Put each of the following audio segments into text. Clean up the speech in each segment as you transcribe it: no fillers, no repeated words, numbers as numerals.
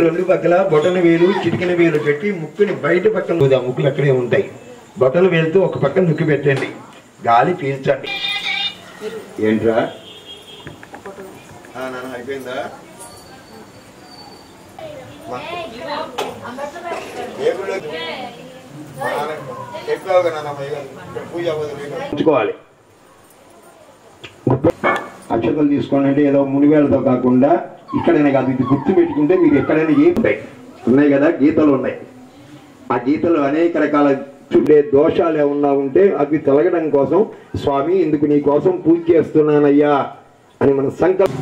రెండు పక్కల బొటన వేలు చిటికిన వేలు పెట్టి ముక్కుని బయట పక్కన ముక్కులు అక్కడే ఉంటాయి. బొటన వేలుతో ఒక పక్కన నొక్కి పెట్టండి, గాలి పీల్చండి. ఏంట్రా అయిపోయిందా? ఉంచుకోవాలి. అక్షతలు తీసుకోండి అంటే ఏదో మునివేలతో కాకుండా ఇక్కడైనా కాదు, ఇది గుర్తు పెట్టుకుంటే మీరు ఎక్కడైనా ఏ ఉన్నాయి కదా, గీతలు ఉన్నాయి. ఆ గీతలు అనేక రకాల చూడే దోషాలు ఏమన్నా ఉంటే అవి తొలగడం కోసం స్వామి ఇందుకు నీ కోసం పూజ చేస్తున్నానయ్యా అని మన సంకల్పం.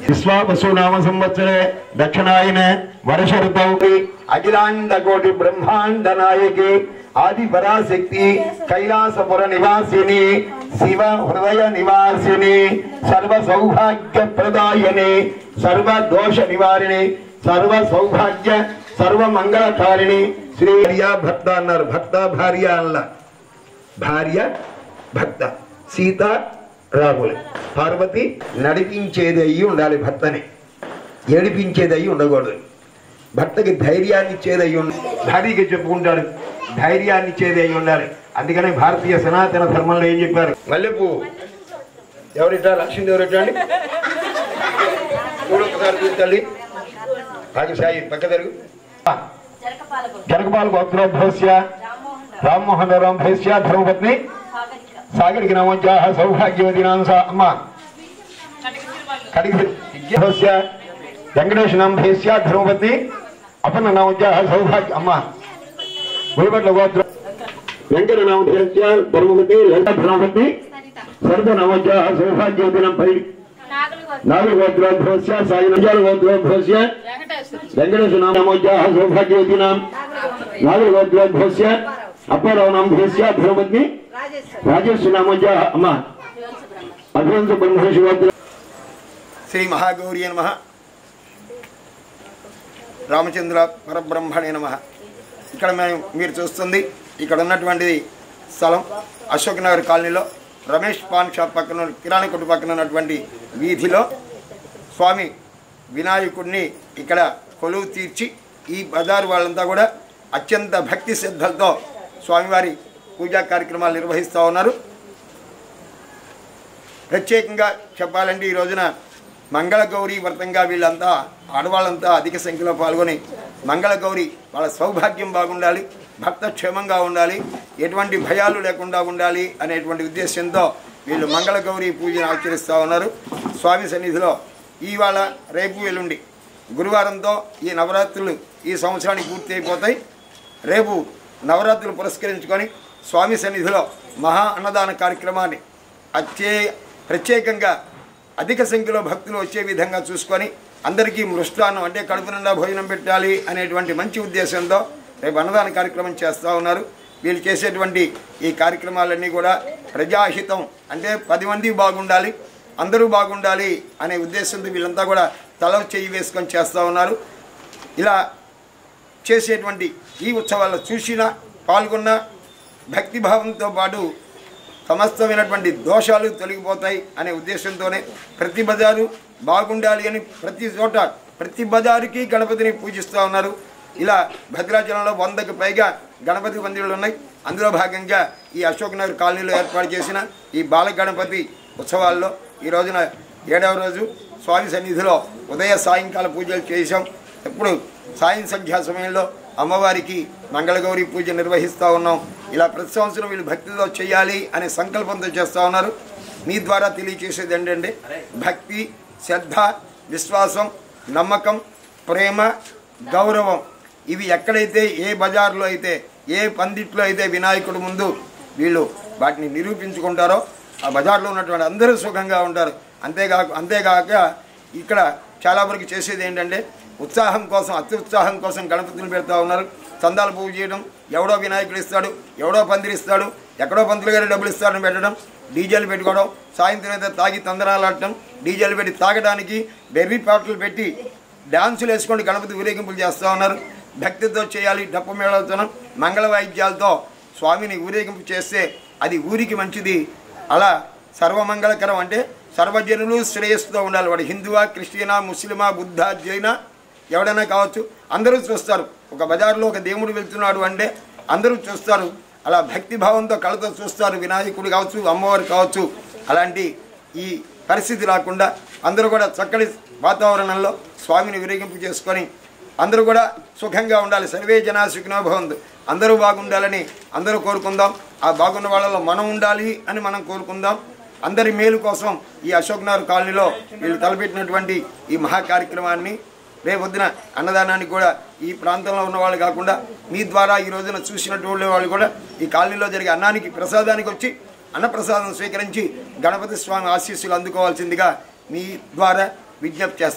విశ్వావసునామ సంవత్సరే దక్షిణాయన వర్ష ఋతౌకి అఖిలాండ కోటి బ్రహ్మాండ నాయకి ఆది పరాశక్తి కైలాసపుర నివాసిని శివ హృదయ నివాసిని సర్వ సౌభాగ్య ప్రదాయని సర్వ దోష నివారిణి సర్వ సౌభాగ్య సర్వ మంగళకారిణి శ్రీ భర్త అన్నారు. భర్త భార్య అన్న, భార్య భర్త, సీత రాములు, పార్వతి నడిపించేది అయ్యి ఉండాలి, భర్తని ఏడిపించేది అయ్యి ఉండకూడదు. భర్తకి ధైర్యాన్ని ఇచ్చేది అయ్యి ఉండాలి, భార్యకి చెప్పుకుంటాడు ధైర్యాన్ని ఇచ్చేది అయ్యి ఉండాలి. అందుకని భారతీయ సనాతన ధర్మంలో ఏం చెప్పారు? మల్లెపూ ఎవరిటా? లక్ష్మీదేవి ఎవరిటా అండి? ఒకసారి తల్లి భాగ్యసాయి పక్క తెలుగు జనకపాల గోత్రోద్భవస్య రామ్మోహన్ రామ్ భైస్య ధర్మపత్ని సాగరికి నమోజాహ సౌభాగ్యవతినాం అమ్మ కడిగిస్య వెంకటేశ నామ భైస్య ధర్మపత్ని అపన్న నమోజాహ సౌభాగ్య అమ్మ గుడిపట్ల గోత్ర వెంకట నామ భైస్య ధర్మపతి లలిత ధర్మపత్ని సర్వ నమోజాహ సౌభాగ్యవతినాం పై నాగుల గోత్రోద్భవస్య సాయి నంజాల గోత్రోద్భవస్య వెంకటేశ నామ నమోజాహ సౌభాగ్యవతినాం నాగుల గోత్రోద్భవస్య అప్పారావు నామ భైస్య ధర్మపత్ని రాజేశ్వర నామోజాహ అమ్మ అభివంశ బ్రహ్మర్షి గోత్ర. శ్రీ మహాగౌరీ నమః. రామచంద్ర పరబ్రహ్మణే నమః. ఇక్కడ మీరు చూస్తుంది ఇక్కడ ఉన్నటువంటి స్థలం అశోక్ నగర్ కాలనీలో రమేష్ పాన్ షాప్ పక్కన కిరాణా కొట్టు పక్కన ఉన్నటువంటి వీధిలో స్వామి వినాయకుడిని ఇక్కడ కొలువు తీర్చి ఈ బజారు వాళ్ళంతా కూడా అత్యంత భక్తి శ్రద్ధలతో స్వామివారి పూజా కార్యక్రమాలు నిర్వహిస్తూ ఉన్నారు. ప్రత్యేకంగా చెప్పాలంటే ఈ రోజున మంగళగౌరీ వ్రతంగా వీళ్ళంతా ఆడవాళ్ళంతా అధిక సంఖ్యలో పాల్గొని మంగళగౌరి వాళ్ళ సౌభాగ్యం బాగుండాలి, భర్త క్షేమంగా ఉండాలి, ఎటువంటి భయాలు లేకుండా ఉండాలి అనేటువంటి ఉద్దేశంతో వీళ్ళు మంగళగౌరి పూజను ఆచరిస్తూ ఉన్నారు. స్వామి సన్నిధిలో ఇవాళ రేపు ఎల్లుండి గురువారంతో ఈ నవరాత్రులు ఈ సంవత్సరానికి పూర్తి అయిపోతాయి. రేపు నవరాత్రులు పురస్కరించుకొని స్వామి సన్నిధిలో మహా అన్నదాన కార్యక్రమాన్ని ప్రత్యేకంగా అధిక సంఖ్యలో భక్తులు వచ్చే విధంగా చూసుకొని అందరికీ మృష్టాన్నం అంటే కడుపు నిండా భోజనం పెట్టాలి అనేటువంటి మంచి ఉద్దేశంతో రేపు అన్నదాన కార్యక్రమం చేస్తూ ఉన్నారు. వీళ్ళు చేసేటువంటి ఈ కార్యక్రమాలన్నీ కూడా ప్రజాహితం అంటే 10 మంది బాగుండాలి, అందరూ బాగుండాలి అనే ఉద్దేశంతో వీళ్ళంతా కూడా తల చెయ్యి వేసుకొని చేస్తూ ఉన్నారు. ఇలా చేసేటువంటి ఈ ఉత్సవాల్లో చూసినా పాల్గొన్న భక్తిభావంతో పాటు సమస్తమైనటువంటి దోషాలు తొలగిపోతాయి అనే ఉద్దేశంతోనే ప్రతి బజారు బాగుండాలి అని ప్రతి చోట ప్రతి బజారుకి గణపతిని పూజిస్తూ ఉన్నారు. ఇలా భద్రాచలంలో 100కి పైగా గణపతి మందిరాలు ఉన్నాయి. అందులో భాగంగా ఈ అశోక్ నగర్ కాలనీలో ఏర్పాటు చేసిన ఈ బాల గణపతి ఉత్సవాల్లో ఈ రోజున 7వ రోజు స్వామి సన్నిధిలో ఉదయ సాయంకాల పూజలు చేశాం. ఎప్పుడు సాయం సంధ్యా సమయంలో అమ్మవారికి మంగళగౌరి పూజ నిర్వహిస్తూ ఉన్నాం. ఇలా ప్రతి సంవత్సరం వీళ్ళు భక్తితో చేయాలి అనే సంకల్పంతో చేస్తూ ఉన్నారు. మీ ద్వారా తెలియచేసేది ఏంటంటే భక్తి, శ్రద్ధ, విశ్వాసం, నమ్మకం, ప్రేమ, గౌరవం ఇవి ఎక్కడైతే ఏ బజార్లో అయితే ఏ పందిట్లో అయితే వినాయకుడి ముందు వీళ్ళు వాటిని నిరూపించుకుంటారో ఆ బజార్లో ఉన్నటువంటి అందరూ సుఖంగా ఉంటారు. అంతేగాక ఇక్కడ చాలా వరకు చేసేది ఏంటంటే ఉత్సాహం కోసం అత్యుత్సాహం కోసం గణపతిని పెడతా ఉన్నారు. చందాలు పూజ చేయడం, ఎవడో వినాయకుడు ఇస్తాడు, ఎవడో పందిరి ఇస్తాడు, ఎక్కడో పంతులు గారి డబ్బులు ఇస్తాడని పెట్టడం, డీజేలు పెట్టుకోవడం, సాయంత్రం అయితే తాగి తందనాలు ఆడటం, డీజేలు పెట్టి తాగడానికి బెర్రీ పాటలు పెట్టి డ్యాన్సులు వేసుకొని గణపతి ఊరేగింపులు చేస్తూ ఉన్నారు. భక్తితో చేయాలి, డప్పు మేళతో మంగళ వాయిద్యాలతో స్వామిని ఊరేగింపు చేస్తే అది ఊరికి మంచిది. అలా సర్వమంగళకరం అంటే సర్వజనులు శ్రేయస్సుతో ఉండాలి. వాడు హిందువా, క్రిస్టియనా, ముస్లిమా, బుద్ధ, జైన ఎవడైనా కావచ్చు, అందరూ చూస్తారు. ఒక బజార్లో ఒక దేవుడు వెళ్తున్నాడు అంటే అందరూ చూస్తారు. అలా భక్తిభావంతో కళ్ళతో చూస్తారు. వినాయకుడు కావచ్చు, అమ్మవారు కావచ్చు. అలాంటి ఈ పరిస్థితి రాకుండా అందరూ కూడా చక్కటి వాతావరణంలో స్వామిని విరేగింపు చేసుకొని అందరూ కూడా సుఖంగా ఉండాలి. సర్వే జనా సుఖినో భవంతు. అందరూ బాగుండాలని అందరూ కోరుకుందాం. ఆ బాగున్న వాళ్ళలో మనం ఉండాలి అని మనం కోరుకుందాం. అందరి మేలు కోసం ఈ అశోక్నగర్ కాలనీలో వీళ్ళు తలపెట్టినటువంటి ఈ మహా కార్యక్రమాన్ని రేపొద్దున అన్నదానానికి కూడా ఈ ప్రాంతంలో ఉన్న వాళ్ళు కాకుండా మీ ద్వారా ఈ రోజున చూసినటువంటి వాళ్ళు కూడా ఈ కాలనీలో జరిగే అన్నానికి ప్రసాదానికి వచ్చి అన్నప్రసాదం స్వీకరించి గణపతి స్వామి ఆశీస్సులు అందుకోవాల్సిందిగా మీ ద్వారా విజ్ఞప్తి చేస్తాం.